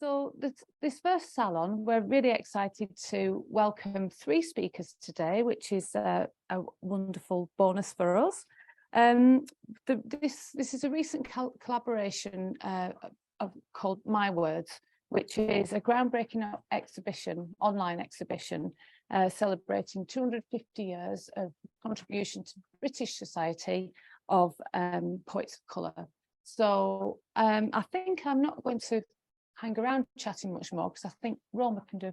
So this first salon, we're really excited to welcome 3 speakers today, which is a wonderful bonus for us. This is a recent collaboration called My Words, which is a groundbreaking exhibition, online exhibition, celebrating 250 years of contribution to British society of poets of colour. So I think I'm not going to hang around chatting much more because I think Roma can do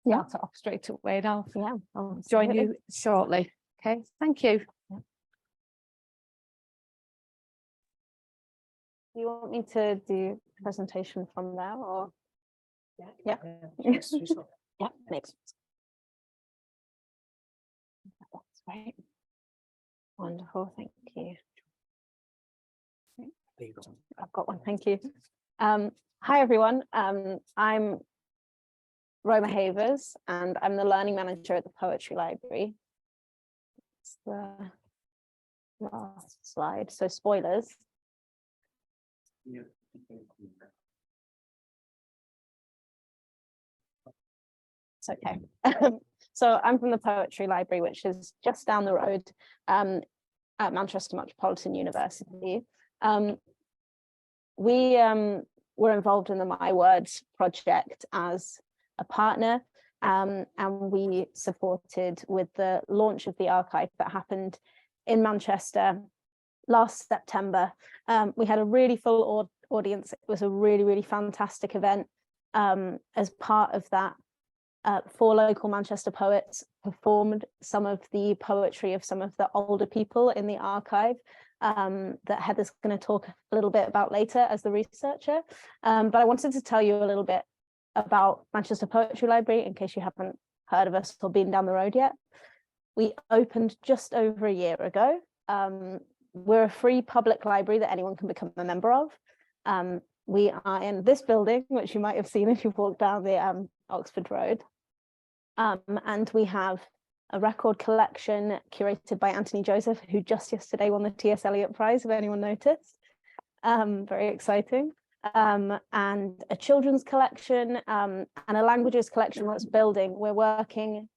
start it off straight away now. Yeah, I'll join you shortly. Okay, thank you. Yeah. Do you want me to do a presentation from there or? Yeah. Yeah, makes sense. That's great. Wonderful, thank you. I've got one, thank you. Hi everyone, I'm Roma Havers and I'm the learning manager at the Poetry Library. It's the last slide, so spoilers. It's okay. So I'm from the Poetry Library, which is just down the road at Manchester Metropolitan University. We were involved in the My Words project as a partner, and we supported with the launch of the archive that happened in Manchester last September. We had a really full audience. It was a really, really fantastic event. As part of that, 4 local Manchester poets performed some of the poetry of some of the older people in the archive that Heather's going to talk a little bit about later as the researcher. But I wanted to tell you a little bit about Manchester Poetry Library in case you haven't heard of us or been down the road yet. We opened just over a year ago. We're a free public library that anyone can become a member of. We are in this building, which you might have seen if you've walked down the Oxford Road. And we have a record collection curated by Anthony Joseph, who just yesterday won the T.S. Eliot Prize, if anyone noticed. Very exciting. And a children's collection and a languages collection that's building. We're working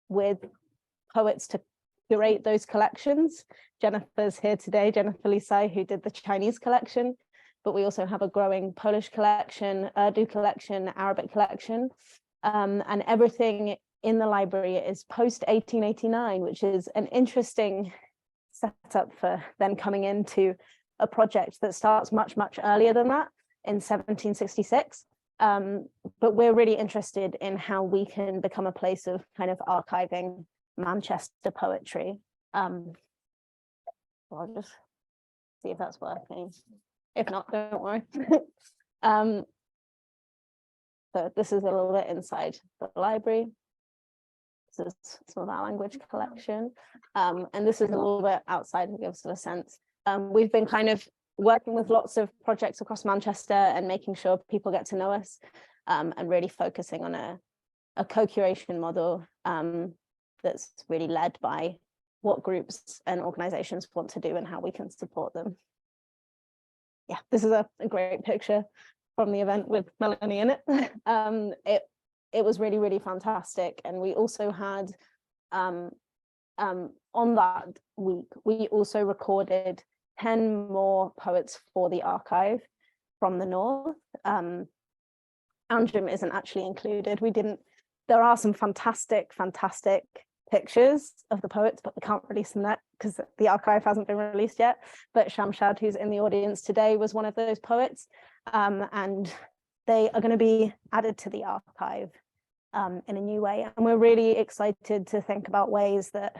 with poets to curate those collections. Jennifer's here today, Jennifer Lisai, who did the Chinese collection, but we also have a growing Polish collection, Urdu collection, Arabic collection, and everything in the library is post 1889, which is an interesting setup for them coming into a project that starts much, much earlier than that in 1766. But we're really interested in how we can become a place of kind of archiving Manchester poetry. I'll just see if that's working. If not, don't worry. So this is a little bit inside the library. This is some of our language collection. And this is a little bit outside to give us a sense. We've been kind of working with lots of projects across Manchester and making sure people get to know us, and really focusing on a co-curation model that's really led by what groups and organizations want to do and how we can support them. Yeah, this is a great picture from the event with Melanie in it. It was really, really fantastic. And we also had, on that week, we also recorded 10 more poets for the archive from the north. Antrim isn't actually included. There are some fantastic pictures of the poets, but we can't release them yet because the archive hasn't been released yet. But Shamshad, who's in the audience today, was one of those poets. And they are going to be added to the archive in a new way. And we're really excited to think about ways that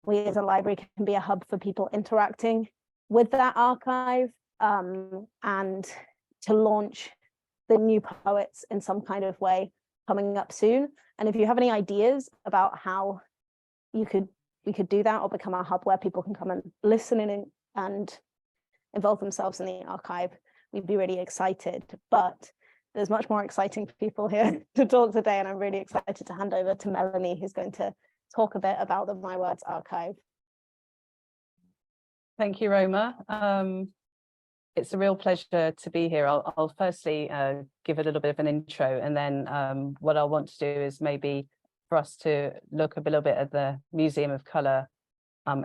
we as a library can be a hub for people interacting with that archive, and to launch the new poets in some kind of way coming up soon. And if you have any ideas about how we could do that or become a hub where people can come and listen in and involve themselves in the archive, we'd be really excited. But there's much more exciting people here to talk today, and I'm really excited to hand over to Melanie, who's going to talk a bit about the My Words archive. Thank you, Roma. It's a real pleasure to be here. I'll firstly give a little bit of an intro, and then what I want to do is maybe for us to look a little bit at the Museum of Colour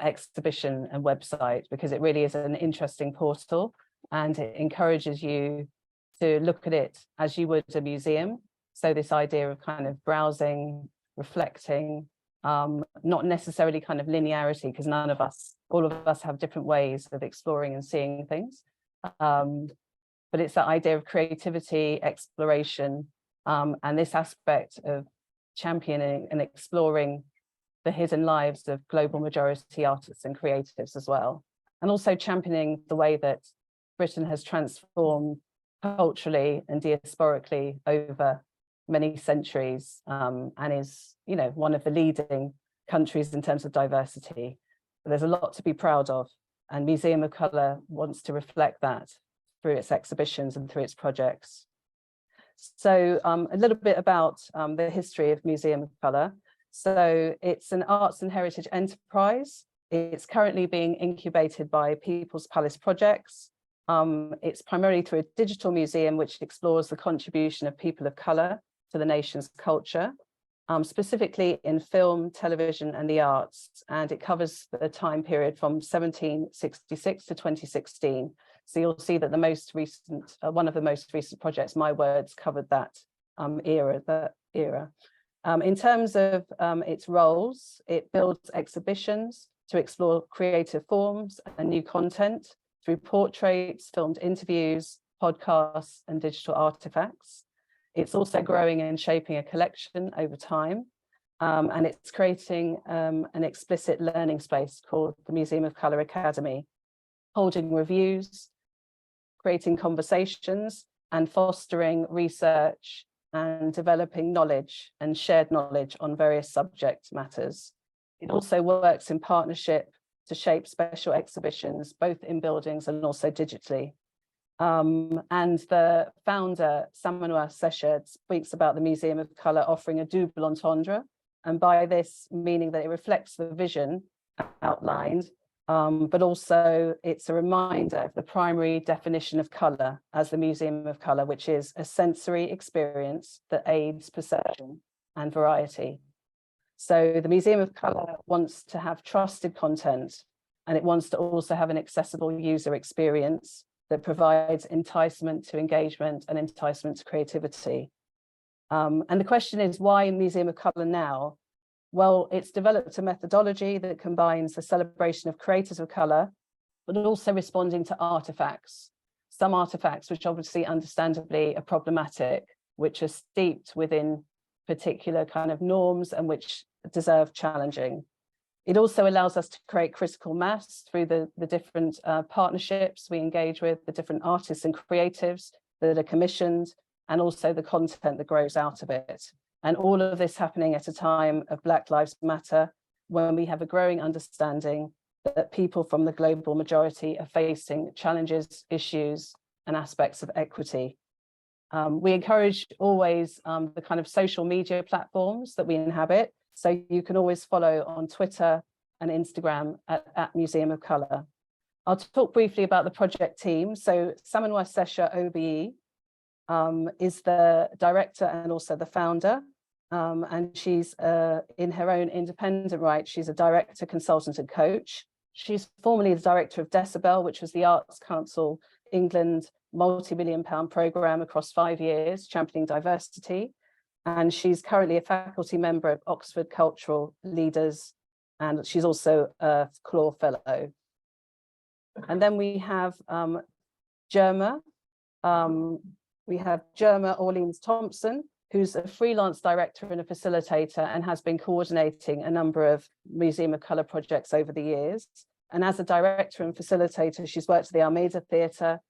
exhibition and website, because it really is an interesting portal and it encourages you to look at it as you would a museum. So this idea of kind of browsing, reflecting, not necessarily kind of linearity, because all of us have different ways of exploring and seeing things. But it's that idea of creativity, exploration, and this aspect of championing and exploring the hidden lives of global majority artists and creatives as well. And also championing the way that Britain has transformed culturally and diasporically over many centuries, and is, you know, one of the leading countries in terms of diversity. There's a lot to be proud of, and Museum of Colour wants to reflect that through its exhibitions and through its projects. So a little bit about the history of Museum of Colour. So it's an arts and heritage enterprise. It's currently being incubated by People's Palace Projects. It's primarily through a digital museum which explores the contribution of people of colour to the nation's culture, specifically in film, television and the arts. And it covers the time period from 1766 to 2016. So you'll see that the most recent, one of the most recent projects, My Words, covered that era. In terms of its roles, it builds exhibitions to explore creative forms and new content through portraits, filmed interviews, podcasts, and digital artifacts. It's also growing and shaping a collection over time, and it's creating an explicit learning space called the Museum of Colour Academy, holding reviews, creating conversations, and fostering research and developing knowledge and shared knowledge on various subject matters. It also works in partnership to shape special exhibitions, both in buildings and also digitally. And the founder, Samenua Sesher, speaks about the Museum of Colour offering a double entendre, and by this meaning that it reflects the vision outlined, but also it's a reminder of the primary definition of colour as the Museum of Colour, which is a sensory experience that aids perception and variety. So the Museum of Colour wants to have trusted content, and it wants to also have an accessible user experience that provides enticement to engagement and enticement to creativity. And the question is, why Museum of Colour now? Well, it's developed a methodology that combines the celebration of creators of colour, but also responding to artefacts. Some artefacts which obviously understandably are problematic, which are steeped within particular kind of norms and which deserve challenging. It also allows us to create critical mass through the different partnerships we engage with, the different artists and creatives that are commissioned, and also the content that grows out of it. And all of this happening at a time of Black Lives Matter, when we have a growing understanding that people from the global majority are facing challenges, issues, and aspects of equity. We encourage always the kind of social media platforms that we inhabit. So you can always follow on Twitter and Instagram at Museum of Colour. I'll talk briefly about the project team. So Samenua Sesher OBE is the director and also the founder. And she's in her own independent right, she's a director, consultant and coach. She's formerly the director of Decibel, which was the Arts Council England multi-million-pound programme across 5 years, championing diversity. And she's currently a faculty member of Oxford Cultural Leaders, and she's also a CLAW Fellow. And then we have Germa. We have Germa Orleans-Thompson, who's a freelance director and a facilitator and has been coordinating a number of Museum of Colour projects over the years. And as a director and facilitator, she's worked at the Almeida Theatre,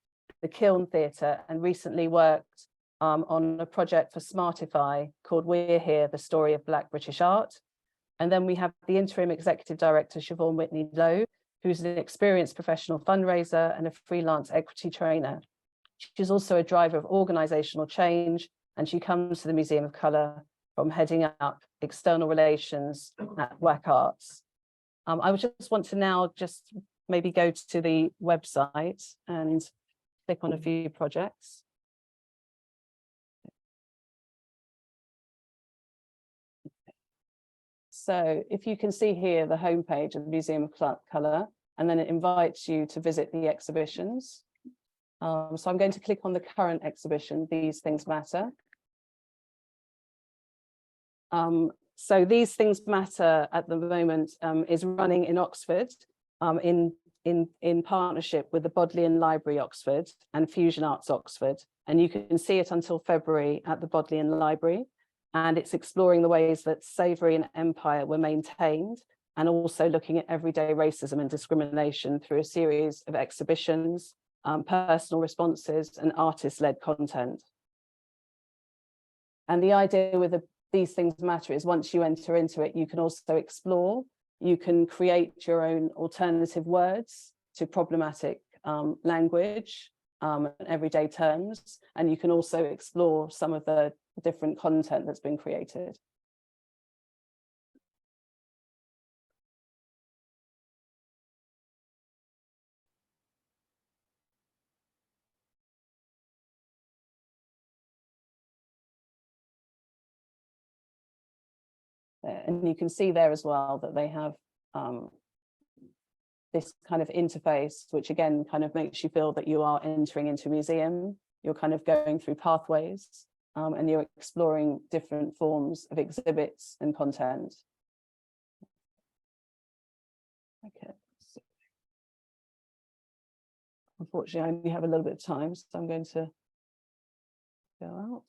the Kiln Theatre, and recently worked on a project for Smartify called We're Here, the Story of Black British Art. And then we have the interim executive director, Siobhan Whitney-Lowe, who's an experienced professional fundraiser and a freelance equity trainer. She's also a driver of organisational change, and she comes to the Museum of Colour from heading up external relations at WAC Arts. I would just want to now just maybe go to the website and click on a few projects. So if you can see here the homepage of the Museum of Colour, and then it invites you to visit the exhibitions. So I'm going to click on the current exhibition, These Things Matter. So These Things Matter at the moment is running in Oxford in partnership with the Bodleian Library Oxford and Fusion Arts Oxford. And you can see it until February at the Bodleian Library. And it's exploring the ways that slavery and empire were maintained, and also looking at everyday racism and discrimination through a series of exhibitions, personal responses, and artist-led content. And the idea with These Things Matter is once you enter into it, you can also explore, you can create your own alternative words to problematic language and everyday terms, and you can also explore some of the different content that's been created. And you can see there as well that they have this kind of interface, which again kind of makes you feel that you are entering into a museum. You're kind of going through pathways and you're exploring different forms of exhibits and content. Okay. So, unfortunately, I only have a little bit of time, so I'm going to go out.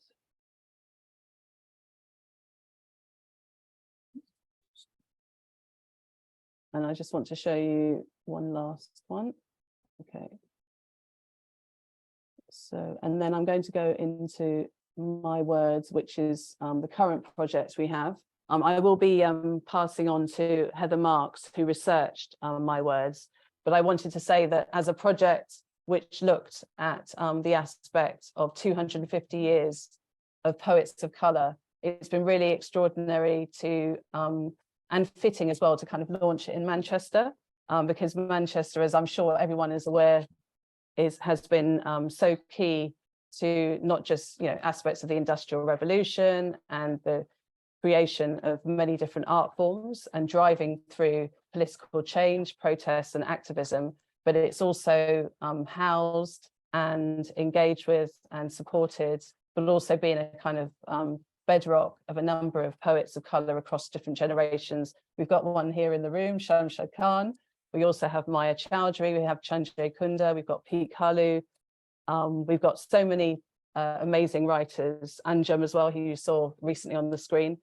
And I just want to show you one last one. Okay. So, and then I'm going to go into My Words, which is the current project we have. I will be passing on to Heather Marks, who researched My Words, but I wanted to say that as a project which looked at the aspect of 250 years of poets of colour, it's been really extraordinary to and fitting as well to kind of launch it in Manchester, because Manchester, as I'm sure everyone is aware, has been so key to not just aspects of the Industrial Revolution and the creation of many different art forms and driving through political change, protests and activism, but it's also housed and engaged with and supported, but also being a kind of bedrock of a number of poets of colour across different generations. We've got one here in the room, Shamshad Khan. We also have Maya Chowdhury, we have Chanjay Kunda, we've got Pete Kalu. We've got so many amazing writers, Anjum as well, who you saw recently on the screen.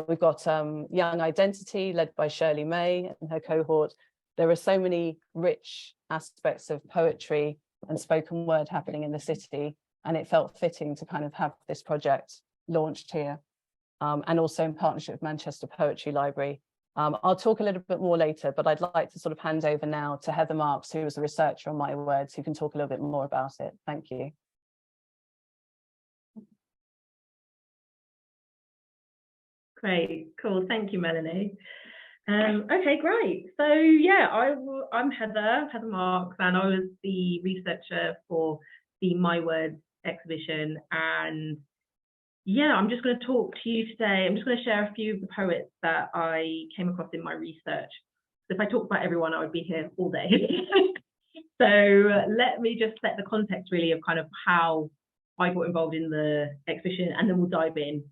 We've got Young Identity, led by Shirley May and her cohort. There are so many rich aspects of poetry and spoken word happening in the city, and it felt fitting to kind of have this project launched here, and also in partnership with Manchester Poetry Library. I'll talk a little bit more later, but I'd like to sort of hand over now to Heather Marks, who is a researcher on My Words, who can talk a little bit more about it. Thank you. Great, cool. Thank you, Melanie. Okay, great. So yeah, I'm Heather Marks, and I was the researcher for the My Words exhibition. And yeah, I'm just going to talk to you today. I'm just going to share a few of the poets that I came across in my research. If I talked about everyone, I would be here all day. So let me just set the context really of kind of how I got involved in the exhibition, and then we'll dive in.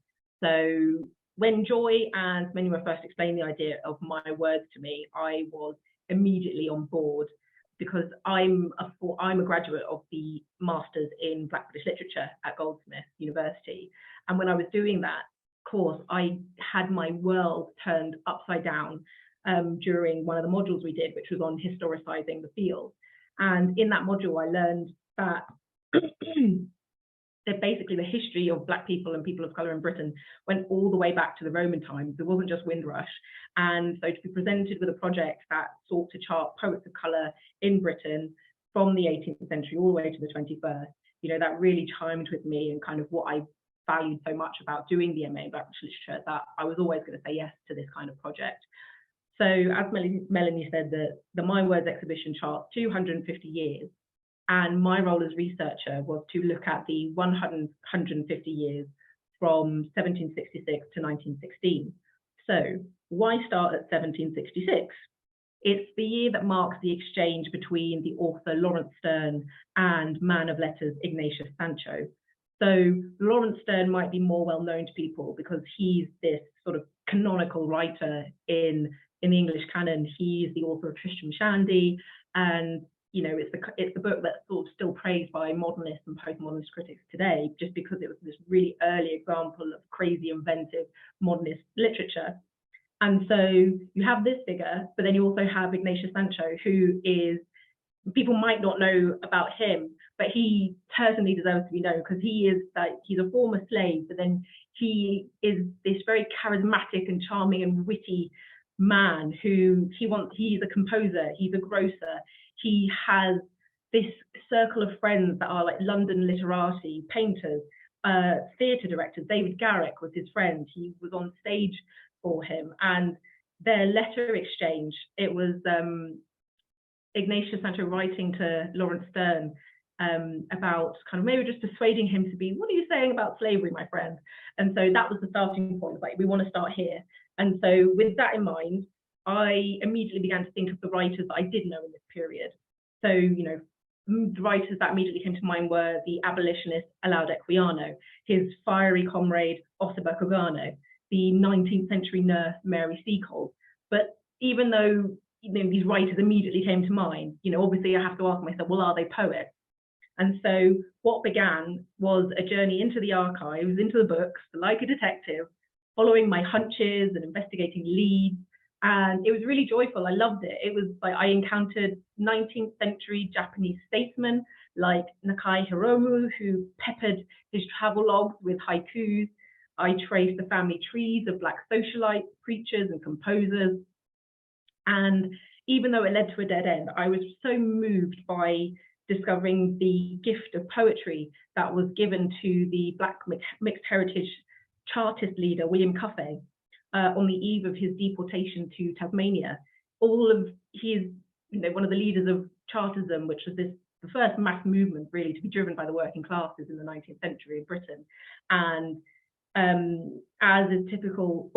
So when Joy and Samenua first explained the idea of My Words to me, I was immediately on board, because I'm a graduate of the Masters in Black British Literature at Goldsmiths University. And when I was doing that course, I had my world turned upside down during one of the modules we did, which was on historicising the field. And in that module, I learned that that basically the history of Black people and people of colour in Britain went all the way back to the Roman times. There wasn't just Windrush. And so to be presented with a project that sought to chart poets of colour in Britain from the 18th century all the way to the 21st, that really chimed with me and kind of what I valued so much about doing the MA in Black British Literature, that I was always going to say yes to this kind of project. So as Melanie said, the My Words exhibition charts 250 years. And my role as researcher was to look at the 150 years from 1766 to 1916. So why start at 1766? It's the year that marks the exchange between the author Lawrence Sterne and man of letters Ignatius Sancho. So Lawrence Sterne might be more well known to people because he's this sort of canonical writer in the English canon. He's the author of Tristram Shandy, and you know, it's the book that's sort of still praised by modernists and postmodernist critics today, just because it was this really early example of crazy, inventive modernist literature. And so you have this figure, but then you also have Ignatius Sancho, who is, people might not know about him, but he certainly deserves to be known because he's a former slave, but then he is this very charismatic and charming and witty man who he's a composer, he's a grocer, he has this circle of friends that are like London literati, painters, theatre directors. David Garrick was his friend, he was on stage for him, and their letter exchange, it was Ignatius Sancho writing to Lawrence Sterne about kind of maybe just persuading him to be, what are you saying about slavery, my friend? And so that was the starting point, like we want to start here. And so with that in mind, I immediately began to think of the writers that I did know in this period. So, you know, the writers that immediately came to mind were the abolitionist Olaudah Equiano, his fiery comrade Osiba Kogano, the 19th century nurse Mary Seacole. But even though, you know, these writers immediately came to mind, you know, obviously I have to ask myself, well, are they poets? And so what began was a journey into the archives, into the books, like a detective, following my hunches and investigating leads. And it was really joyful. I loved it. It was like I encountered 19th century Japanese statesmen like Nakai Hiromu, who peppered his travel logs with haikus. I traced the family trees of Black socialites, preachers, and composers. And even though it led to a dead end, I was so moved by discovering the gift of poetry that was given to the Black mixed heritage Chartist leader, William Cuffay, on the eve of his deportation to Tasmania. He is, you know, one of the leaders of Chartism, which was the first mass movement really to be driven by the working classes in the 19th century in Britain. And as is typical,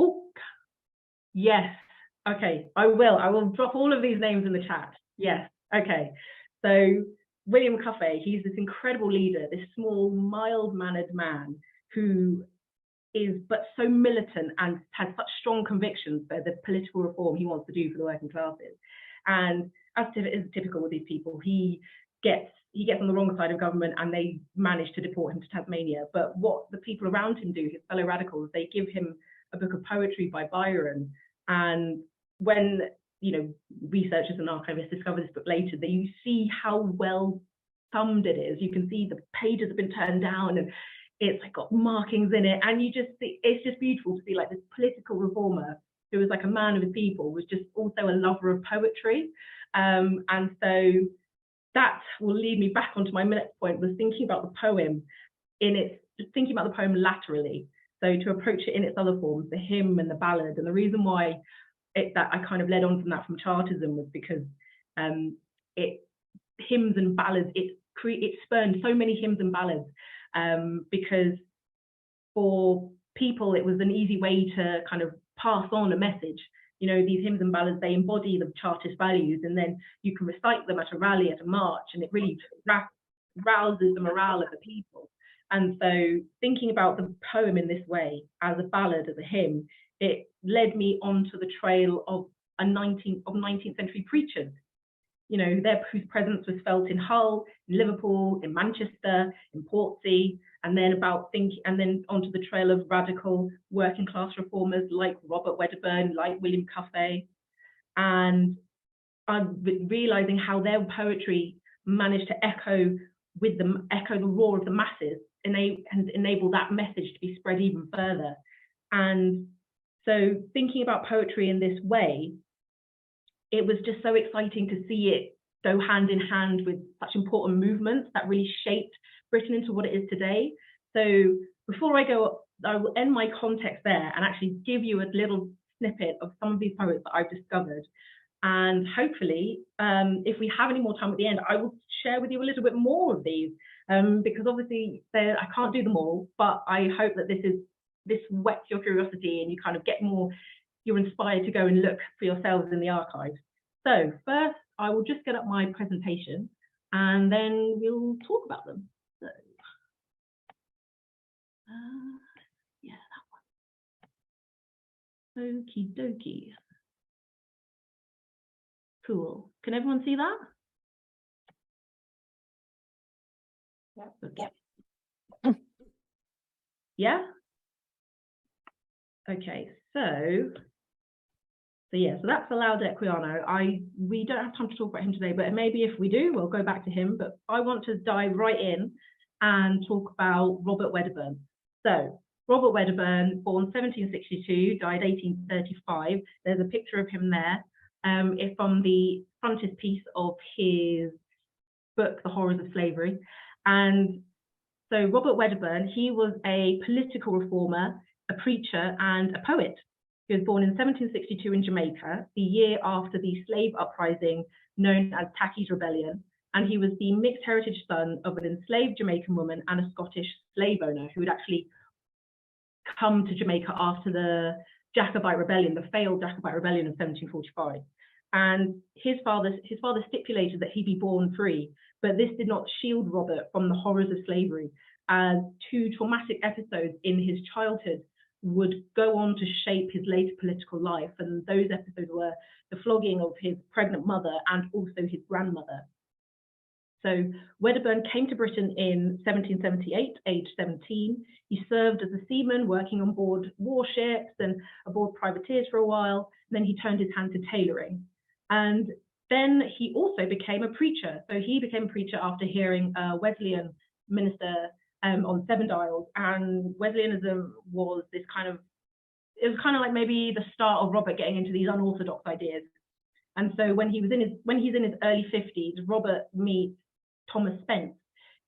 yes, okay, I will drop all of these names in the chat. Yes, okay. So William Cuffay, he's this incredible leader, this small, mild-mannered man who is but so militant and has such strong convictions for the political reform he wants to do for the working classes. And as is typical with these people, he gets on the wrong side of government and they manage to deport him to Tasmania. But what the people around him do, his fellow radicals, they give him a book of poetry by Byron. And when, you know, researchers and archivists discover this book later, that you see how well thumbed it is. You can see the pages have been turned down and it's like got markings in it, and you just see, it's just beautiful to see like this political reformer who was like a man of his people was just also a lover of poetry. And so that will lead me back onto my next point, was thinking about the poem laterally. So to approach it in its other forms, the hymn and the ballad. And the reason why that I kind of led on from that from Chartism was because hymns and ballads, it spurned so many hymns and ballads. Because for people, it was an easy way to kind of pass on a message. You know, these hymns and ballads, they embody the Chartist values, and then you can recite them at a rally, at a march, and it really rouses the morale of the people. And so thinking about the poem in this way, as a ballad, as a hymn, it led me onto the trail of 19th century preachers, you know, whose presence was felt in Hull, in Liverpool, in Manchester, in Portsea, and then onto the trail of radical working class reformers like Robert Wedderburn, like William Cuffay. And I'm realizing how their poetry managed to echo the roar of the masses and enable that message to be spread even further. And so thinking about poetry in this way, it was just so exciting to see it go hand in hand with such important movements that really shaped Britain into what it is today. So before I go, I will end my context there and actually give you a little snippet of some of these poets that I've discovered. And hopefully, if we have any more time at the end, I will share with you a little bit more of these, because obviously I can't do them all, but I hope that this whets your curiosity and you kind of get more, you're inspired to go and look for yourselves in the archives. So first, I will just get up my presentation and then we'll talk about them. So, yeah, that one. Okie dokie. Cool. Can everyone see that? Yep. Yeah. Okay, so yeah, so that's Alaude Equiano. We don't have time to talk about him today, but maybe if we do, we'll go back to him. But I want to dive right in and talk about Robert Wedderburn. So Robert Wedderburn, born 1762, died 1835. There's a picture of him there. It's on the frontispiece of his book, The Horrors of Slavery. And so Robert Wedderburn, he was a political reformer, a preacher, and a poet. He was born in 1762 in Jamaica, the year after the slave uprising known as Tacky's Rebellion. And he was the mixed heritage son of an enslaved Jamaican woman and a Scottish slave owner who had actually come to Jamaica after the Jacobite Rebellion, the failed Jacobite Rebellion of 1745. And his father stipulated that he be born free, but this did not shield Robert from the horrors of slavery, as two traumatic episodes in his childhood would go on to shape his later political life. And those episodes were the flogging of his pregnant mother and also his grandmother. So Wedderburn came to Britain in 1778, aged 17. He served as a seaman working on board warships and aboard privateers for a while. And then he turned his hand to tailoring. And then he also became a preacher. So he became a preacher after hearing a Wesleyan minister on Seven Dials. And Wesleyanism was this kind of, it was kind of like maybe the start of Robert getting into these unorthodox ideas. And so when he's in his early 50s, Robert meets Thomas Spence,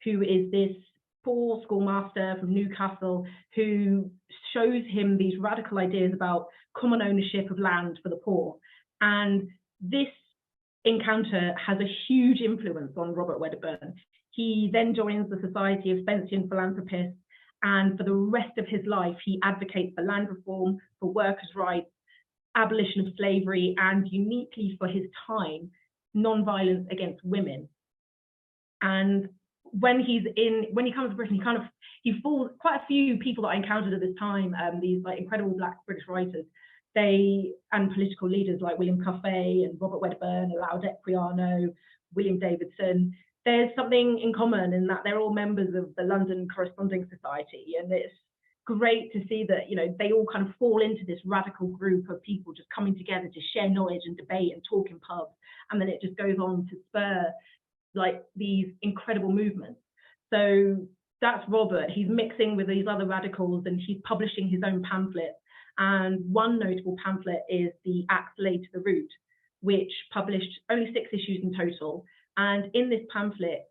who is this poor schoolmaster from Newcastle who shows him these radical ideas about common ownership of land for the poor. And this encounter has a huge influence on Robert Wedderburn. He then joins the Society of Spencean Philanthropists, and for the rest of his life, he advocates for land reform, for workers' rights, abolition of slavery, and uniquely for his time, non-violence against women. And when he comes to Britain, he falls, quite a few people that I encountered at this time, these like incredible Black British writers, and political leaders like William Cuffay and Robert Wedderburn, Alaude Equiano, William Davidson, there's something in common in that they're all members of the London Corresponding Society. And it's great to see that, you know, they all kind of fall into this radical group of people just coming together to share knowledge and debate and talk in pubs. And then it just goes on to spur like these incredible movements. So that's Robert. He's mixing with these other radicals and he's publishing his own pamphlets. And one notable pamphlet is the Axe Laid to the Root, which published only 6 issues in total. And in this pamphlet,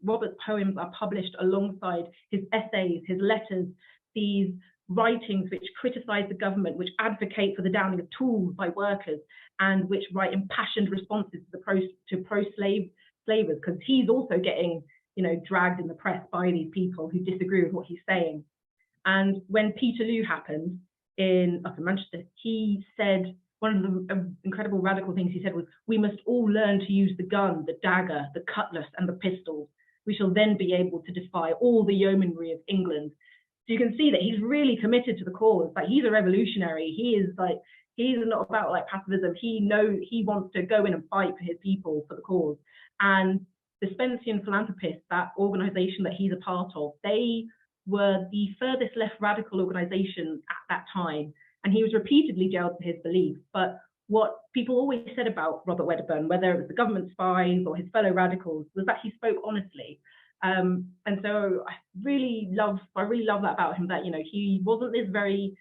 Robert's poems are published alongside his essays, his letters, these writings which criticize the government, which advocate for the downing of tools by workers, and which write impassioned responses to pro-slave slavers, because he's also getting, you know, dragged in the press by these people who disagree with what he's saying. And when Peterloo happened up in Manchester, he said, one of the incredible radical things he said was, we must all learn to use the gun, the dagger, the cutlass, and the pistols. We shall then be able to defy all the yeomanry of England. So you can see that he's really committed to the cause. Like, he's a revolutionary. He's not about like pacifism. He wants to go in and fight for his people, for the cause. And the Spencean Philanthropists, that organization that he's a part of, they were the furthest left radical organization at that time. And he was repeatedly jailed for his beliefs. But what people always said about Robert Wedderburn, whether it was the government spies or his fellow radicals, was that he spoke honestly. And so I really love that about him, that, you know, he wasn't this very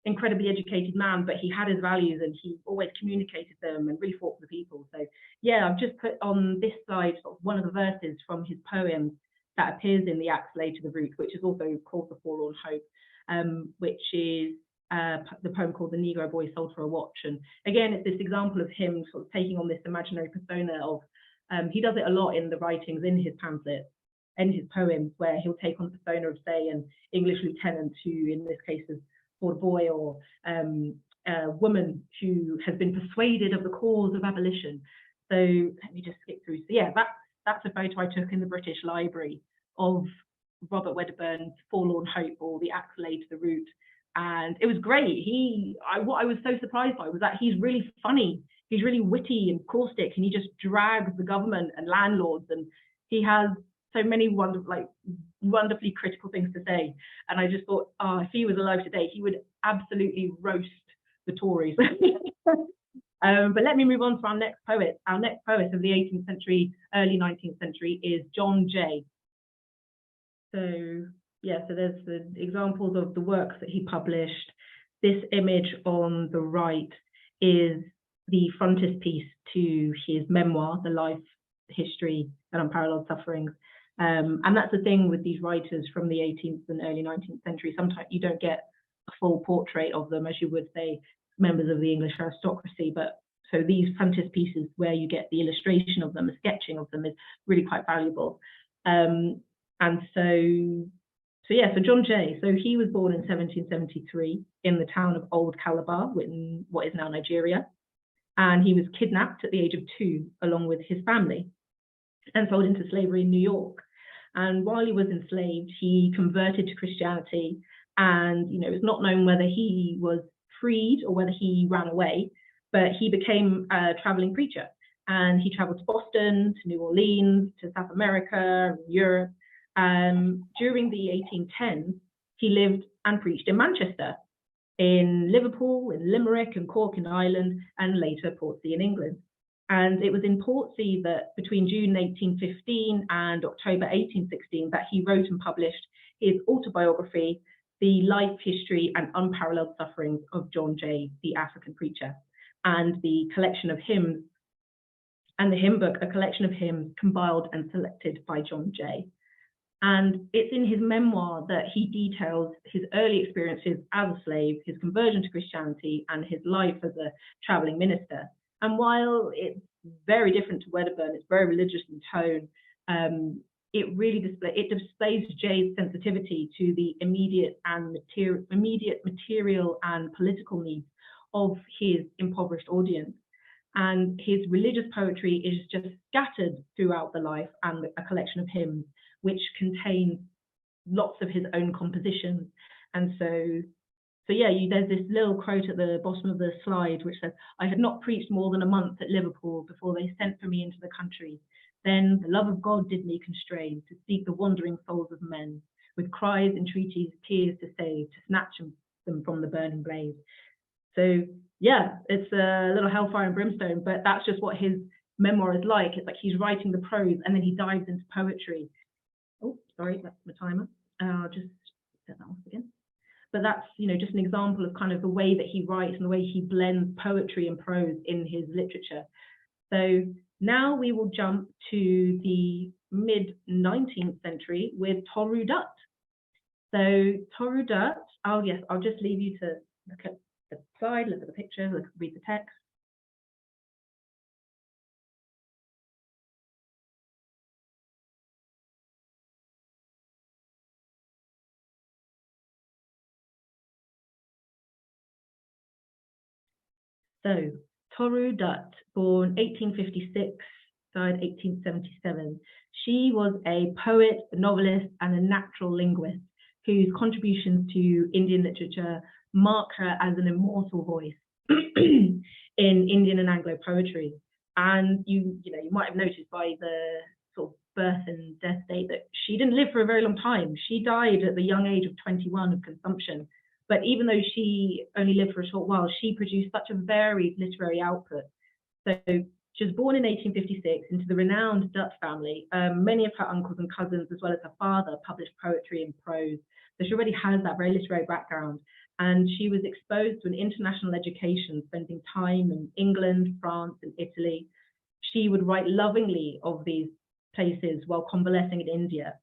incredibly educated man, but he had his values and he always communicated them and really fought for the people. So yeah, I've just put on this slide sort of one of the verses from his poem that appears in the Axe Laid to the Root, which is also called The Forlorn Hope, which is, the poem called The Negro Boy Sold for a Watch. And again, it's this example of him sort of taking on this imaginary persona of, he does it a lot in the writings, in his pamphlets, in his poems, where he'll take on the persona of, say, an English lieutenant who, in this case, is called a boy, or a woman who has been persuaded of the cause of abolition. So let me just skip through. So yeah, that's a photo I took in the British Library of Robert Wedderburn's Forlorn Hope, or The Axe Laid to the Root. And it was great. What I was so surprised by was that he's really funny. He's really witty and caustic, and he just drags the government and landlords, and he has so many wonderfully critical things to say. And I just thought, oh, if he was alive today, he would absolutely roast the Tories. But let me move on to our next poet. Our next poet of the 18th century, early 19th century is John Jay. So yeah, so there's the examples of the works that he published. This image on the right is the frontispiece to his memoir, The Life, History, and Unparalleled Sufferings. And that's the thing with these writers from the 18th and early 19th century. Sometimes you don't get a full portrait of them as you would, say, members of the English aristocracy. But so these frontispieces where you get the illustration of them, the sketching of them, is really quite valuable. And so John Jay, so he was born in 1773 in the town of Old Calabar, in what is now Nigeria. And he was kidnapped at the age of 2 along with his family and sold into slavery in New York. And while he was enslaved, he converted to Christianity. And, it's not known whether he was freed or whether he ran away, but he became a traveling preacher. And he traveled to Boston, to New Orleans, to South America, Europe. During the 1810s, he lived and preached in Manchester, in Liverpool, in Limerick, and Cork in Ireland, and later Portsea in England. And it was in Portsea that between June 1815 and October 1816 that he wrote and published his autobiography, The Life, History, and Unparalleled Sufferings of John Jay, the African Preacher, and the collection of hymns, and the hymn book, a collection of hymns compiled and selected by John Jay. And it's in his memoir that he details his early experiences as a slave, his conversion to Christianity, and his life as a traveling minister. And while it's very different to Wedderburn, it's very religious in tone, it really displays Jay's sensitivity to the immediate material and political needs of his impoverished audience. And his religious poetry is just scattered throughout the life, and a collection of hymns which contains lots of his own compositions. And so yeah, there's this little quote at the bottom of the slide which says, "I had not preached more than a month at Liverpool before they sent for me into the country. Then the love of God did me constrain to seek the wandering souls of men, with cries, entreaties, tears to save, to snatch them from the burning blaze." So yeah, it's a little hellfire and brimstone, but that's just what his memoir is like. It's like he's writing the prose and then he dives into poetry. Oh, sorry, that's my timer. I'll just set that off again. But that's, just an example of kind of the way that he writes and the way he blends poetry and prose in his literature. So now we will jump to the mid-19th century with Toru Dutt. So Toru Dutt, I'll just leave you to look at the slide, look at the picture, read the text. So Toru Dutt, born 1856, died 1877. She was a poet, a novelist, and a natural linguist whose contributions to Indian literature mark her as an immortal voice in Indian and Anglo poetry. And you might have noticed by the sort of birth and death date that she didn't live for a very long time. She died at the young age of 21 of consumption. But even though she only lived for a short while, she produced such a varied literary output. So she was born in 1856 into the renowned Dutt family. Many of her uncles and cousins, as well as her father, published poetry and prose. So she already has that very literary background. And she was exposed to an international education, spending time in England, France, and Italy. She would write lovingly of these places while convalescing in India.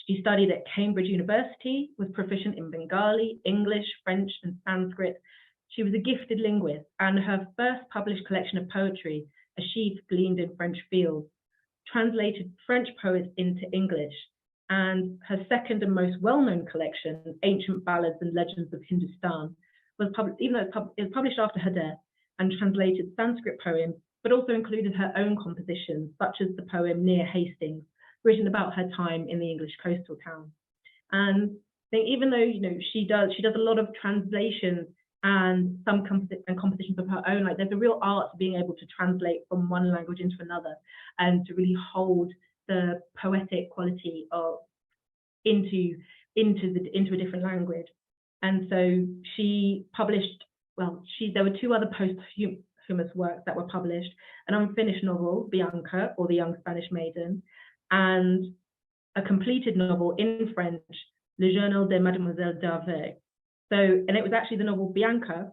She studied at Cambridge University, was proficient in Bengali, English, French, and Sanskrit. She was a gifted linguist, and her first published collection of poetry, A Sheaf Gleaned in French Fields, translated French poets into English. And her second and most well-known collection, Ancient Ballads and Legends of Hindustan, was published, even though it was published after her death, and translated Sanskrit poems, but also included her own compositions, such as the poem Near Hastings, written about her time in the English coastal town. And I think even though, you know, she does a lot of translations and some compositions of her own, like there's a real art to being able to translate from one language into another and to really hold the poetic quality of into a different language. And so she published, well, there were two other posthumous works that were published: an unfinished novel, Bianca, or The Young Spanish Maiden, and a completed novel in French, Le Journal de Mademoiselle d'Arvey. So, and it was actually the novel Bianca,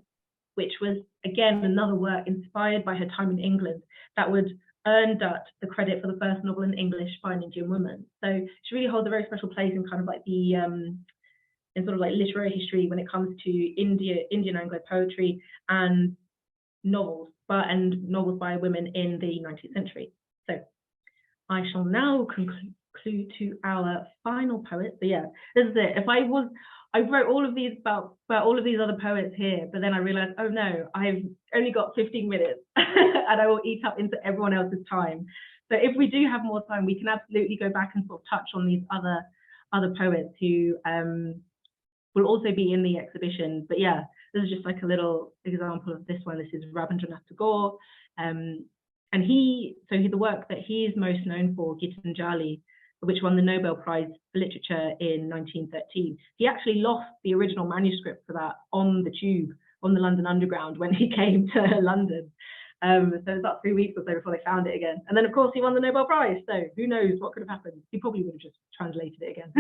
which was, again, another work inspired by her time in England that would earn Dutt the credit for the first novel in English by an Indian woman. So she really holds a very special place in kind of like the, in sort of like literary history when it comes to Indian Anglo poetry and novels, and novels by women in the 19th century. So I shall now conclude to our final poet. So yeah, this is it. I wrote all of these about all of these other poets here, but then I realized, oh no, I've only got 15 minutes and I will eat up into everyone else's time. So if we do have more time, we can absolutely go back and sort of touch on these other poets who will also be in the exhibition. But yeah, this is just like a little example of this one. This is Rabindranath Tagore. And the work that he is most known for, Gitanjali, which won the Nobel Prize for Literature in 1913. He actually lost the original manuscript for that on the tube, on the London Underground when he came to London. So it was about 3 weeks or so before they found it again. And then, of course, he won the Nobel Prize. So who knows what could have happened? He probably would have just translated it again.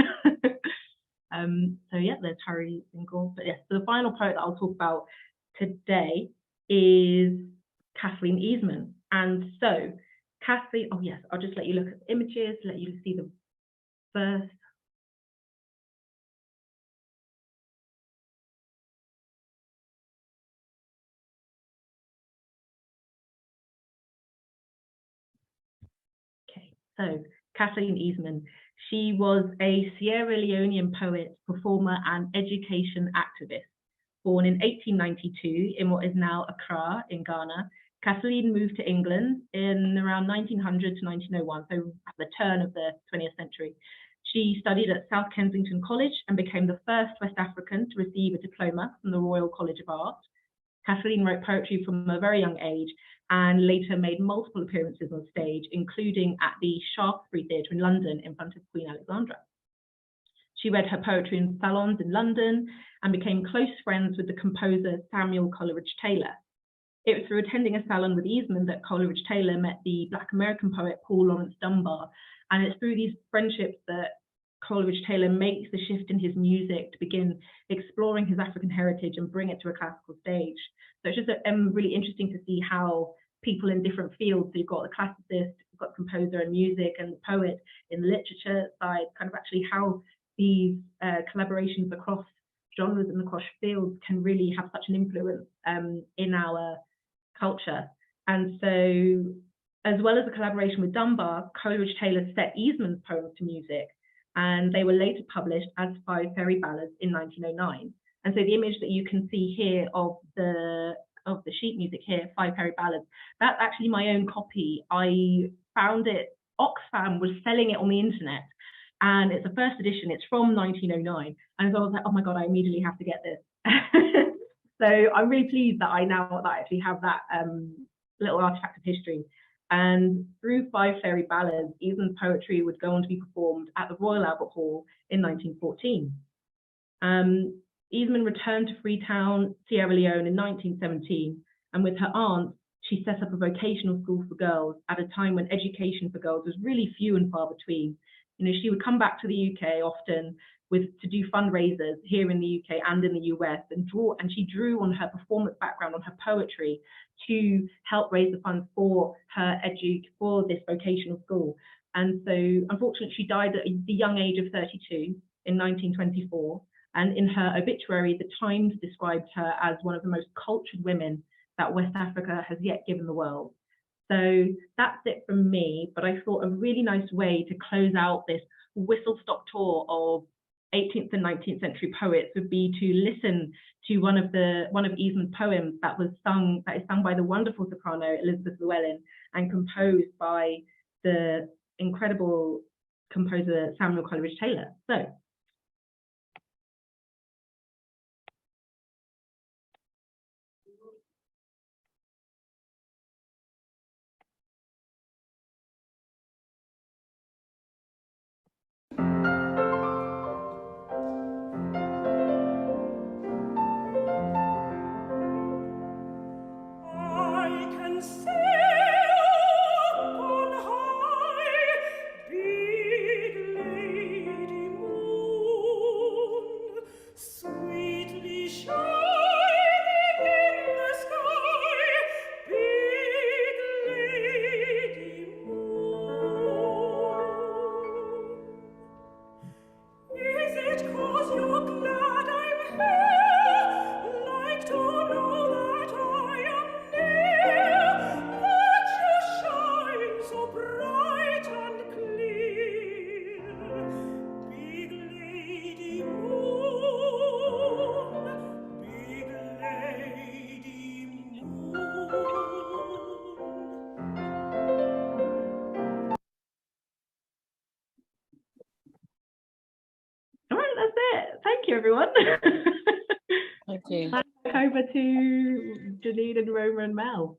So yeah, there's Harry Single. But yes, so the final poet that I'll talk about today is Kathleen Easman. And so Kathleen, oh yes, I'll just let you look at the images, let you see the first. Okay, so Kathleen Easman, she was a Sierra Leonean poet, performer, and education activist. Born in 1892 in what is now Accra in Ghana, Kathleen moved to England in around 1900 to 1901, so at the turn of the 20th century. She studied at South Kensington College and became the first West African to receive a diploma from the Royal College of Art. Kathleen wrote poetry from a very young age and later made multiple appearances on stage, including at the Shaftesbury Theatre in London in front of Queen Alexandra. She read her poetry in Salons in London and became close friends with the composer Samuel Coleridge Taylor. It was through attending a salon with Easman that Coleridge Taylor met the Black American poet Paul Laurence Dunbar, and it's through these friendships that Coleridge Taylor makes the shift in his music to begin exploring his African heritage and bring it to a classical stage. So it's just really interesting to see how people in different fields, so you've got the classicist, you've got composer and music, and the poet in the literature side, kind of actually how these collaborations across genres and across fields can really have such an influence in our culture. And so, as well as the collaboration with Dunbar, Coleridge Taylor set Easman's poems to music, and they were later published as 5 Fairy Ballads in 1909. And so the image that you can see here of the sheet music here, 5 Fairy Ballads, that's actually my own copy. I found it, Oxfam was selling it on the internet, and it's a first edition, it's from 1909. And so I was like, oh my God, I immediately have to get this. So I'm really pleased that I actually have that little artifact of history. And through 5 Fairy Ballads, Easman's poetry would go on to be performed at the Royal Albert Hall in 1914. Easman returned to Freetown, Sierra Leone in 1917, and with her aunt, she set up a vocational school for girls at a time when education for girls was really few and far between. You know, she would come back to the UK often to do fundraisers here in the UK and in the US, and she drew on her performance background, on her poetry, to help raise the funds for her for this vocational school. And so unfortunately, she died at the young age of 32 in 1924. And in her obituary, the Times described her as one of the most cultured women that West Africa has yet given the world. So that's it from me, but I thought a really nice way to close out this whistle-stop tour of 18th and 19th century poets would be to listen to one of Eastman's poems that is sung by the wonderful soprano Elizabeth Llewellyn and composed by the incredible composer Samuel Coleridge Taylor. So. Everyone. Thank you. Back over to Janine and Roma and Mel.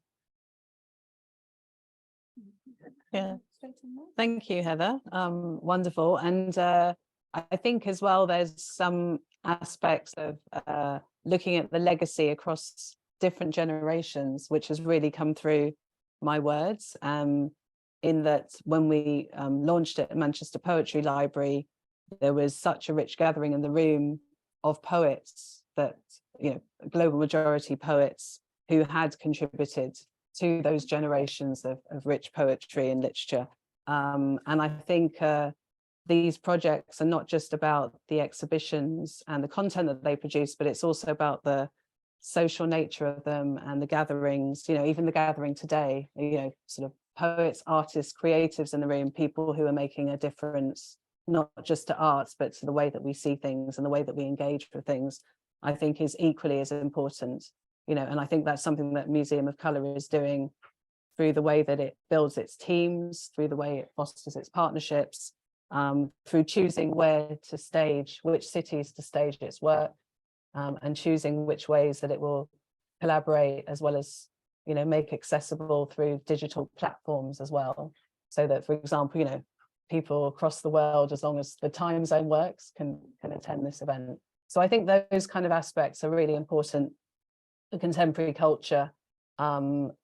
Yeah, thank you, Heather. Wonderful. And I think as well, there's some aspects of looking at the legacy across different generations, which has really come through my words. In that when we launched it at Manchester Poetry Library, there was such a rich gathering in the room of poets that, you know, a global majority poets who had contributed to those generations of rich poetry and literature. And I think these projects are not just about the exhibitions and the content that they produce, but it's also about the social nature of them and the gatherings, you know, even the gathering today, you know, sort of poets, artists, creatives in the room, people who are making a difference, not just to arts, but to the way that we see things and the way that we engage with things, I think is equally as important, you know, and I think that's something that Museum of Colour is doing through the way that it builds its teams, through the way it fosters its partnerships, through choosing where to stage, which cities to stage its work, and choosing which ways that it will collaborate, as well as, you know, make accessible through digital platforms as well. So that, for example, you know, people across the world, as long as the time zone works, can attend this event. So I think those kind of aspects are really important for contemporary culture. And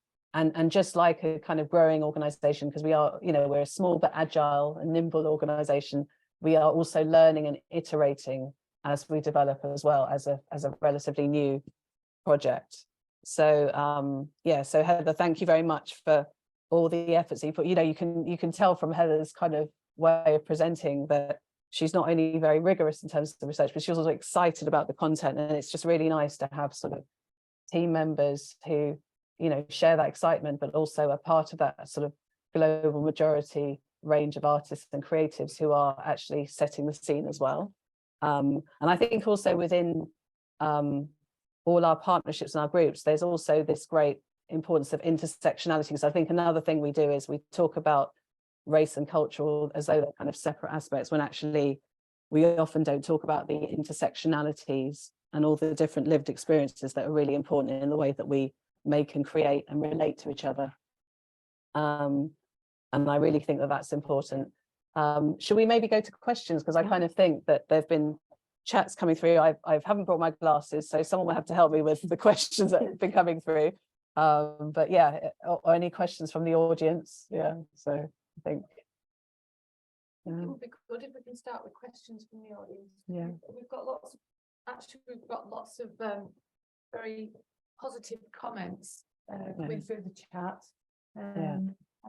just like a kind of growing organization, because we are, you know, we're a small but agile and nimble organization, we are also learning and iterating as we develop as well as a relatively new project. So yeah, so Heather, thank you very much for all the efforts you put. You know, you can tell from Heather's kind of way of presenting that she's not only very rigorous in terms of the research, but she's also excited about the content. And it's just really nice to have sort of team members who, you know, share that excitement, but also are part of that sort of global majority range of artists and creatives who are actually setting the scene as well. And I think also within all our partnerships and our groups, there's also this great importance of intersectionality. Because I think another thing we do is we talk about race and cultural as though they're kind of separate aspects, when actually we often don't talk about the intersectionalities and all the different lived experiences that are really important in the way that we make and create and relate to each other. And I really think that that's important. Should we maybe go to questions? Because I kind of think that there've been chats coming through. I haven't brought my glasses, so someone will have to help me with the questions that have been coming through. But yeah, or any questions from the audience? Yeah, so I think it would be good if we can start with questions from the audience. Yeah, we've got lots of very positive comments coming through the chat. I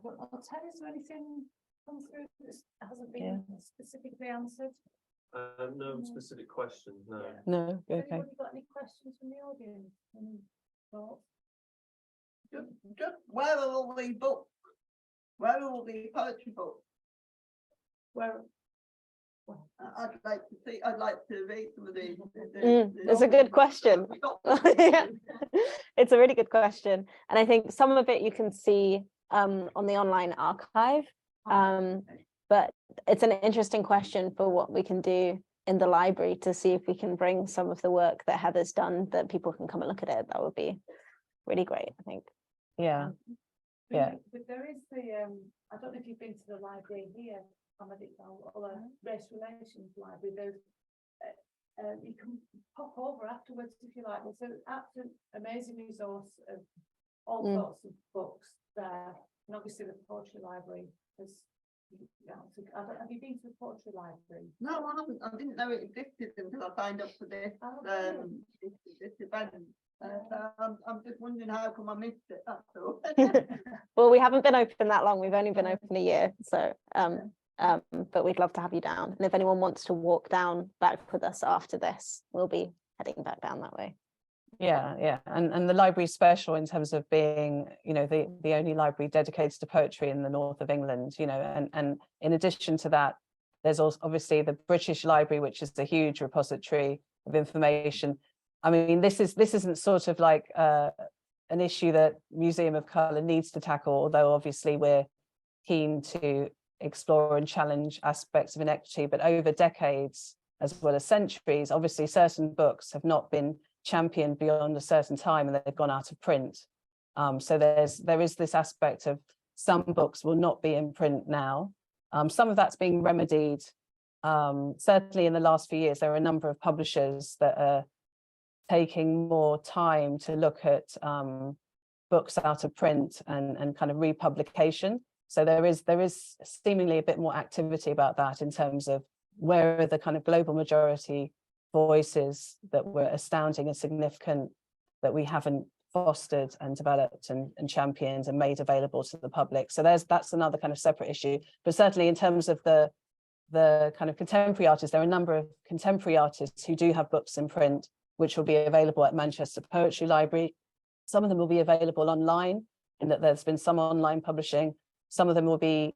don't know, Ted, is there anything come through been specifically answered? No specific questions, no. Yeah. No, Has okay. anybody got any questions from the audience? Any thoughts? Just where are all the books? Where are all the poetry books? Where? I'd like to see. I'd like to read some of these. It's a good question. Yeah. It's a really good question, and I think some of it you can see on the online archive, but it's an interesting question for what we can do in the library to see if we can bring some of the work that Heather's done, that people can come and look at it. That would be really great, I think. Yeah. Yeah. But there is the I don't know if you've been to the library here, or the race relations library. There's you can pop over afterwards if you like. There's an absolute amazing resource of all sorts of books there, and obviously the poetry library has. Have you been to the poetry library? No, I haven't. I didn't know it existed until I signed up for this this event. I'm just wondering how come I missed it. That's all. Well, we haven't been open that long. We've only been open a year, so but we'd love to have you down. And if anyone wants to walk down back with us after this, we'll be heading back down that way. Yeah, and the library's special in terms of being, you know, the only library dedicated to poetry in the north of England, you know, and in addition to that, there's also obviously the British Library, which is a huge repository of information. I mean, this isn't sort of like an issue that Museum of Colour needs to tackle, although obviously we're keen to explore and challenge aspects of inequity, but over decades as well as centuries, obviously certain books have not been championed beyond a certain time and they've gone out of print. So there is this aspect of some books will not be in print now. Some of that's being remedied. Certainly in the last few years, there are a number of publishers that are taking more time to look at books out of print and kind of republication. So there is seemingly a bit more activity about that in terms of where are the kind of global majority voices that were astounding and significant that we haven't fostered and developed and championed and made available to the public. So that's another kind of separate issue. But certainly in terms of the kind of contemporary artists, there are a number of contemporary artists who do have books in print, which will be available at Manchester Poetry Library. Some of them will be available online, in that there's been some online publishing. Some of them will be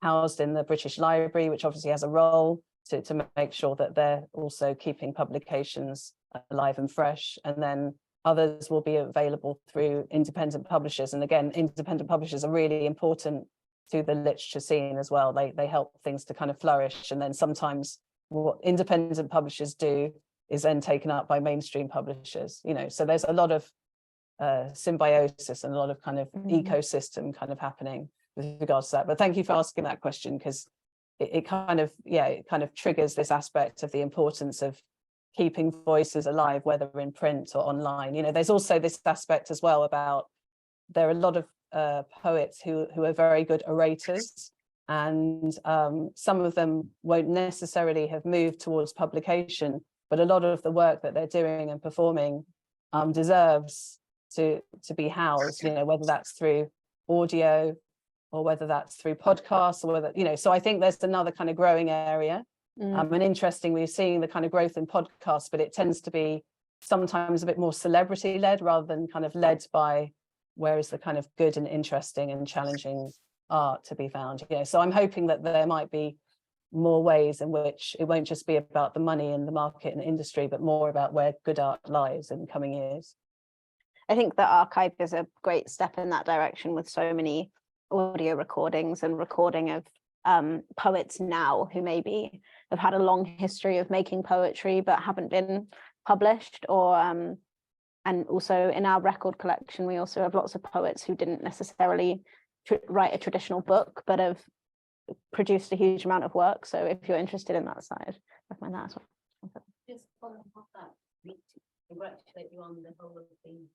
housed in the British Library, which obviously has a role to make sure that they're also keeping publications alive and fresh. And then others will be available through independent publishers. And again, independent publishers are really important to the literature scene as well. They help things to kind of flourish. And then sometimes what independent publishers do is then taken up by mainstream publishers, you know, so there's a lot of symbiosis and a lot of kind of ecosystem kind of happening with regards to that. But thank you for asking that question, because it kind of triggers this aspect of the importance of keeping voices alive, whether in print or online. You know, there's also this aspect as well about there are a lot of poets who are very good orators, and some of them won't necessarily have moved towards publication, but a lot of the work that they're doing and performing deserves to be housed, you know, whether that's through audio or whether that's through podcasts, or whether, you know, so I think there's another kind of growing area. And interesting, we're seeing the kind of growth in podcasts, but it tends to be sometimes a bit more celebrity led rather than kind of led by where is the kind of good and interesting and challenging art to be found. You know, so I'm hoping that there might be more ways in which it won't just be about the money in the market and industry, but more about where good art lies in coming years. I think the archive is a great step in that direction, with so many audio recordings and recording of poets now who maybe have had a long history of making poetry but haven't been published, or and also in our record collection we also have lots of poets who didn't necessarily write a traditional book but have produced a huge amount of work. So if you're interested in that side, I recommend that as well. Just following up that, we congratulate you on the whole of the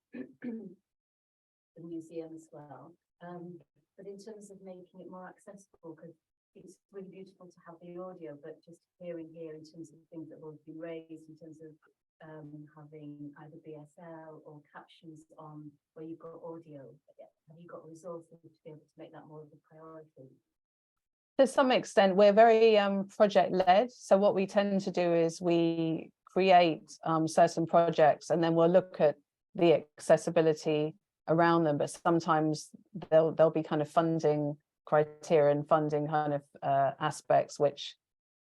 museum as well. But in terms of making it more accessible, because it's really beautiful to have the audio, but just hearing here in terms of things that have been raised in terms of having either BSL or captions on where you've got audio, have you got resources to be able to make that more of a priority? To some extent, we're very project led. So what we tend to do is we create certain projects, and then we'll look at the accessibility around them. But sometimes there'll be kind of funding criteria and funding kind of aspects which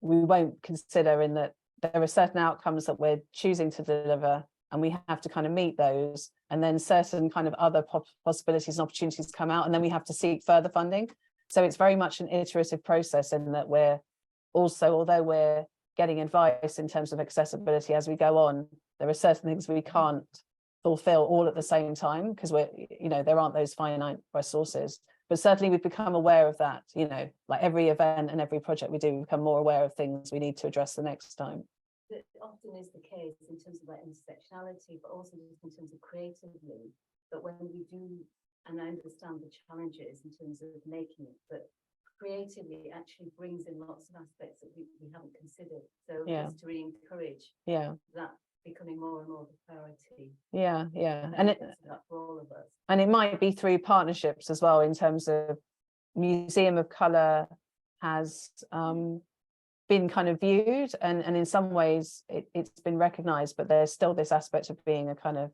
we won't consider, in that there are certain outcomes that we're choosing to deliver, and we have to kind of meet those, and then certain kind of other possibilities and opportunities come out, and then we have to seek further funding. So it's very much an iterative process, in that we're also, although we're getting advice in terms of accessibility as we go on, there are certain things we can't fulfill all at the same time, because we're, you know, there aren't those finite resources. But certainly we've become aware of that, you know, like every event and every project we do, we become more aware of things we need to address the next time. That often is the case in terms of that intersectionality, but also just in terms of creatively, that when we do, and I understand the challenges in terms of making it, but creatively it actually brings in lots of aspects that we haven't considered. So just to re-encourage that becoming more and more of a priority. And it for all of us. And it might be through partnerships as well, in terms of Museum of Colour has been kind of viewed, and in some ways it's been recognised, but there's still this aspect of being a kind of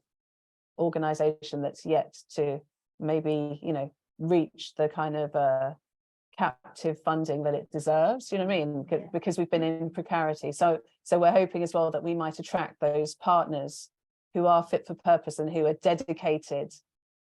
organisation that's yet to maybe, you know, reach the kind of captive funding that it deserves, you know what I mean? Because we've been in precarity. So we're hoping as well that we might attract those partners who are fit for purpose and who are dedicated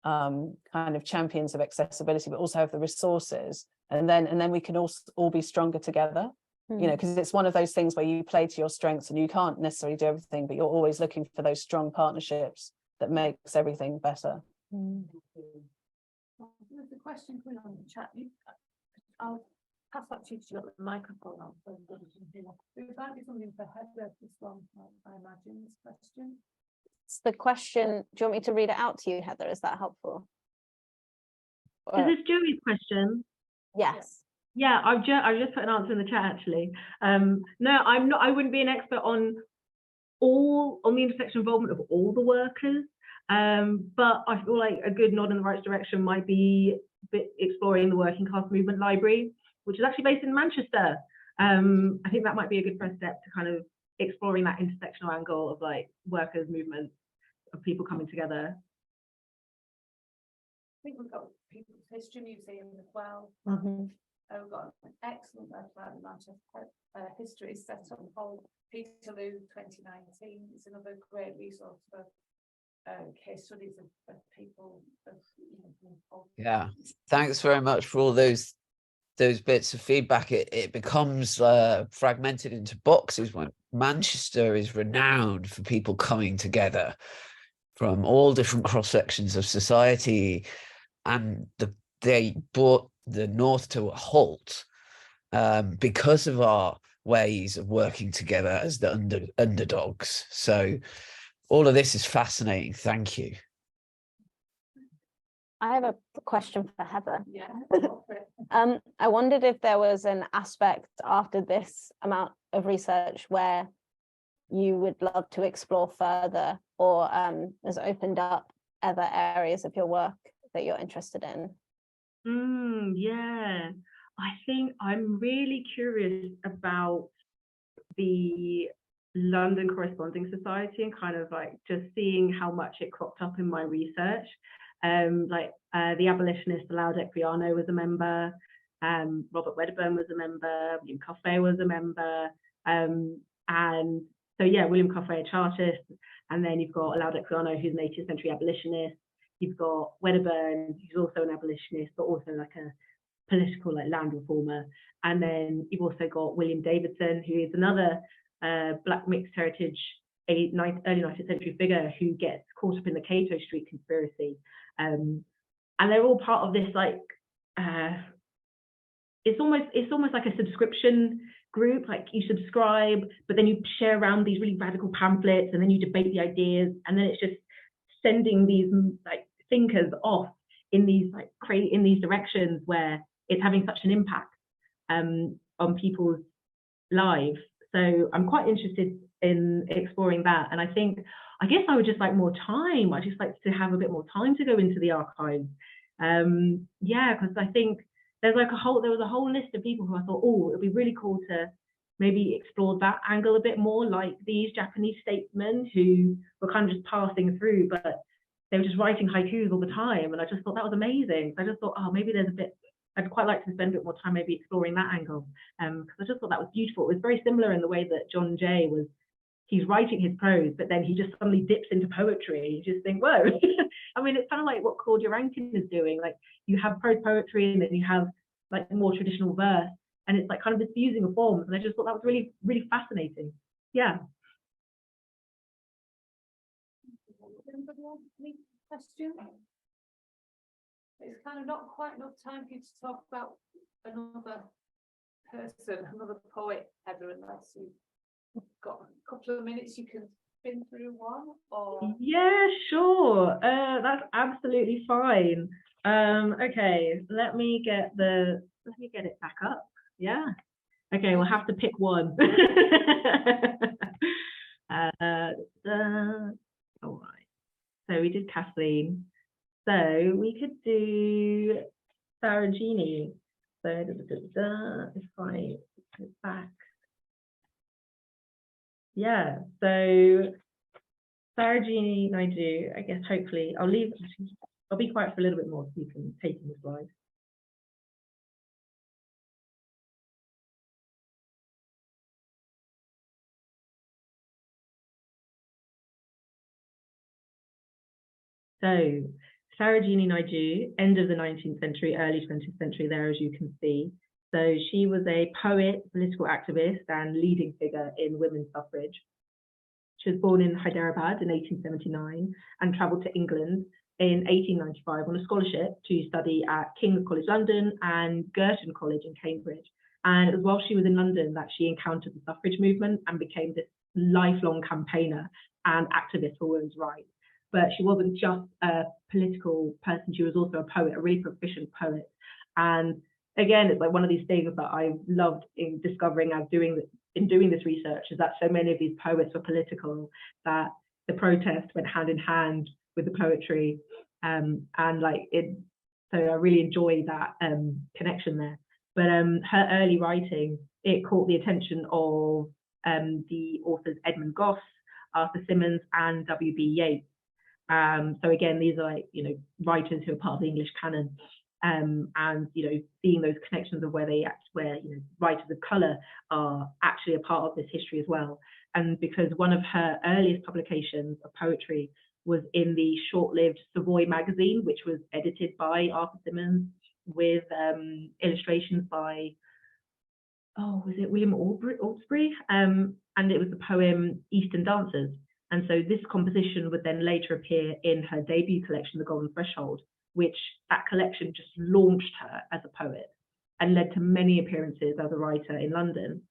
kind of champions of accessibility, but also have the resources, and then we can all be stronger together. You know, because it's one of those things where you play to your strengths, and you can't necessarily do everything, but you're always looking for those strong partnerships that makes everything better. There's a question coming on the chat. I'll pass that to you to get the microphone on. There might be something for Heather, this one, I imagine, this question. It's the question. Do you want me to read it out to you, Heather? Is that helpful? Is this Joey's question? Yes. Yeah, I've just put an answer in the chat actually. No, I'm not. I wouldn't be an expert on the intersection involvement of all the workers, but I feel like a good nod in the right direction might be exploring the Working Class Movement Library, which is actually based in Manchester. I think that might be a good first step to kind of exploring that intersectional angle of like workers' movements, of people coming together. I think we've got People's History Museum as well. We've got an excellent website in Manchester, Histories, set on hold. Peterloo 2019 is another great resource for case studies of people. Yeah, thanks very much for all those bits of feedback. It becomes fragmented into boxes. When Manchester is renowned for people coming together from all different cross sections of society, and they brought the North to a halt because of our ways of working together as the underdogs. So all of this is fascinating. Thank you. I have a question for Heather. Yeah. I wondered if there was an aspect after this amount of research where you would love to explore further, or has opened up other areas of your work that you're interested in. Yeah, I think I'm really curious about the London Corresponding Society, and kind of like just seeing how much it cropped up in my research. The abolitionist Allowed Equiano was a member, Robert Wedderburn was a member, William Coffey was a member, and so yeah, William Coffey, a Chartist, and then you've got Allowed Equiano, who's an 18th century abolitionist. You've got Wedderburn, who's also an abolitionist, but also like a political, like land reformer. And then you've also got William Davidson, who is another Black mixed heritage early 19th century figure who gets caught up in the Cato Street conspiracy. And they're all part of this, like, it's almost like a subscription group. Like you subscribe, but then you share around these really radical pamphlets, and then you debate the ideas, and then it's just sending these like thinkers off in these directions where it's having such an impact on people's lives. So I'm quite interested in exploring that, and I guess I would just like more time. I just like to have a bit more time to go into the archives. Yeah, because I think there was a whole list of people who I thought, oh, it'd be really cool to maybe explore that angle a bit more, like these Japanese statesmen who were kind of just passing through, but they were just writing haikus all the time. And I just thought that was amazing. So I just thought, oh, maybe there's a bit, I'd quite like to spend a bit more time maybe exploring that angle. Because I just thought that was beautiful. It was very similar in the way that John Jay was, he's writing his prose, but then he just suddenly dips into poetry. You just think, whoa. I mean, it's kind of like what Claudia Rankine is doing. Like you have prose poetry and then you have like more traditional verse. And it's like kind of this fusing of forms. And I just thought that was really, really fascinating. Yeah. Anybody want any questions? It's kind of not quite enough time for you to talk about another person, another poet, Heather, unless you've got a couple of minutes you can spin through one, or Yeah, sure. That's absolutely fine. Okay, let me get it back up. Yeah. Okay, we'll have to pick one. All right. So we did Kathleen. So we could do Sarojini. So if I go back. Yeah, so Sarojini Naidu, I guess hopefully I'll be quiet for a little bit more so you can take in the slide. So Sarojini Naidu, end of the 19th century, early 20th century there, as you can see. So she was a poet, political activist, and leading figure in women's suffrage. She was born in Hyderabad in 1879 and travelled to England in 1895 on a scholarship to study at King's College London and Girton College in Cambridge. And it was while she was in London that she encountered the suffrage movement and became this lifelong campaigner and activist for women's rights. But she wasn't just a political person, she was also a poet, a really proficient poet. And again, it's like one of these things that I loved in discovering as doing this research, is that so many of these poets were political, that the protest went hand in hand with the poetry. And like it, so I really enjoy that connection there. But her early writing, it caught the attention of the authors Edmund Goss, Arthur Symonds, and W.B. Yeats. So again, these are like, you know, writers who are part of the English canon, and, you know, seeing those connections of where you know, writers of colour are actually a part of this history as well. And because one of her earliest publications of poetry was in the short-lived Savoy magazine, which was edited by Arthur Symonds with illustrations by, oh, was it William Aldsbury? And it was the poem Eastern Dancers. And so this composition would then later appear in her debut collection, The Golden Threshold, which that collection just launched her as a poet and led to many appearances as a writer in London.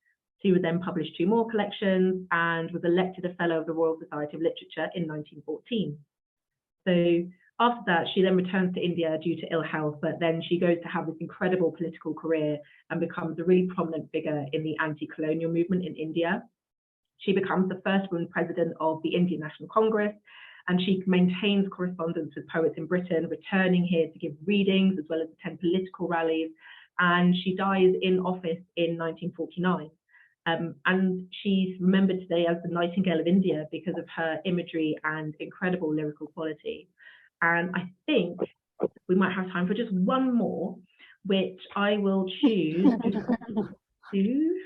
She would then publish 2 more collections and was elected a Fellow of the Royal Society of Literature in 1914. So after that, she then returns to India due to ill health, but then she goes to have this incredible political career and becomes a really prominent figure in the anti-colonial movement in India. She becomes the first woman president of the Indian National Congress, and she maintains correspondence with poets in Britain, returning here to give readings as well as attend political rallies. And she dies in office in 1949. And she's remembered today as the Nightingale of India because of her imagery and incredible lyrical quality. And I think we might have time for just one more, which I will choose to.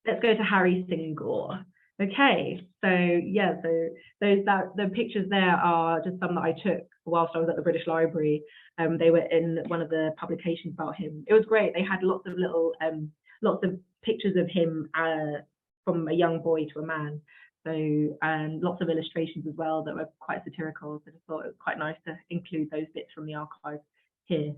Let's go to Harry Singor. Okay, so yeah, so the pictures there are just some that I took whilst I was at the British Library. They were in one of the publications about him. It was great. They had lots of little, lots of pictures of him from a young boy to a man. So lots of illustrations as well that were quite satirical. So I just thought it was quite nice to include those bits from the archive here.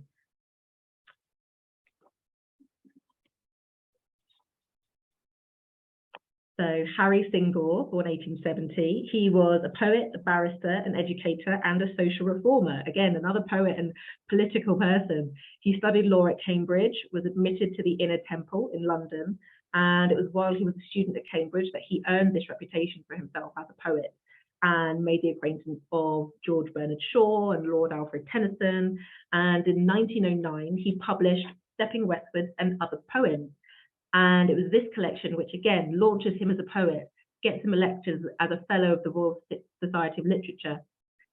So Harry Singor, born 1870, he was a poet, a barrister, an educator, and a social reformer. Again, another poet and political person. He studied law at Cambridge, was admitted to the Inner Temple in London, and it was while he was a student at Cambridge that he earned this reputation for himself as a poet, and made the acquaintance of George Bernard Shaw and Lord Alfred Tennyson. And in 1909, he published Stepping Westward and Other Poems. And it was this collection which again launches him as a poet, gets him elected as a fellow of the Royal Society of Literature.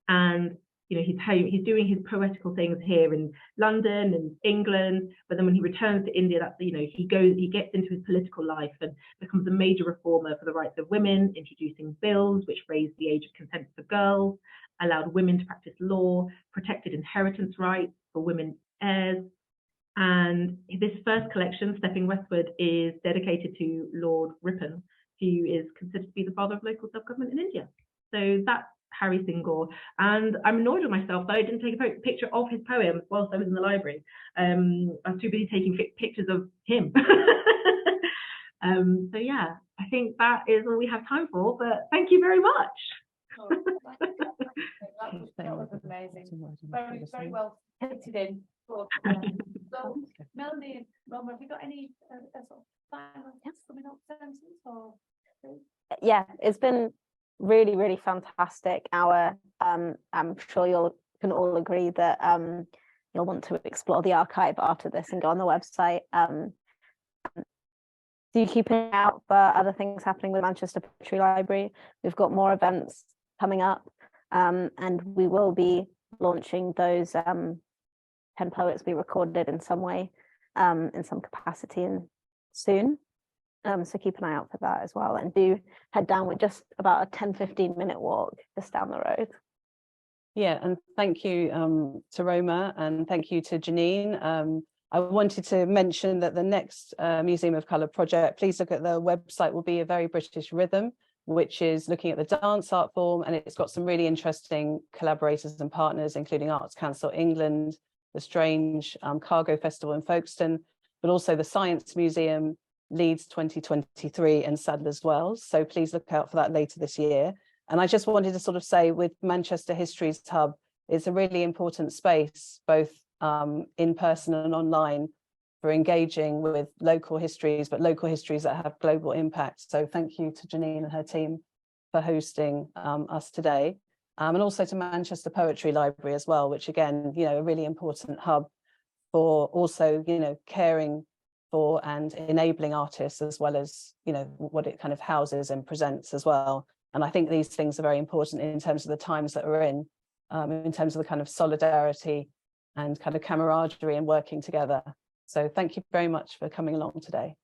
And you know, he's doing his poetical things here in London and England, but then when he returns to India, that's, you know, he gets into his political life and becomes a major reformer for the rights of women, introducing bills which raised the age of consent for girls, allowed women to practice law, protected inheritance rights for women heirs. And this first collection, Stepping Westward, is dedicated to Lord Ripon, who is considered to be the father of local self-government in India. So that's Harry Singor. And I'm annoyed with myself that I didn't take a picture of his poem whilst I was in the library. I was too busy taking pictures of him. So yeah, I think that is all we have time for, but thank you very much. Oh, that was amazing. Very, very well fitted in. So, Melanie and Roma, have you got any sort of final coming up sentences or? Yeah, it's been really, really fantastic. I'm sure you can all agree that you'll want to explore the archive after this and go on the website. Do keep an eye out for other things happening with Manchester Poetry Library. We've got more events coming up, and we will be launching those 10 poets we recorded in some way, in some capacity, and soon. So keep an eye out for that as well, and do head down with just about a 10-15 minute walk just down the road. Yeah, and thank you to Roma, and thank you to Janine. I wanted to mention that the next Museum of Colour project, please look at the website, will be A Very British Rhythm, which is looking at the dance art form, and it's got some really interesting collaborators and partners, including Arts Council England, the Strange Cargo Festival in Folkestone, but also the Science Museum, Leeds 2023 and Sadler's Wells. So please look out for that later this year. And I just wanted to sort of say, with Manchester Histories Hub, it's a really important space, both in person and online, for engaging with local histories, but local histories that have global impact. So thank you to Janine and her team for hosting us today. And also to Manchester Poetry Library as well, which again, you know, a really important hub for also, you know, caring for and enabling artists, as well as, you know, what it kind of houses and presents as well. And I think these things are very important in terms of the times that we're in terms of the kind of solidarity and kind of camaraderie and working together. So thank you very much for coming along today.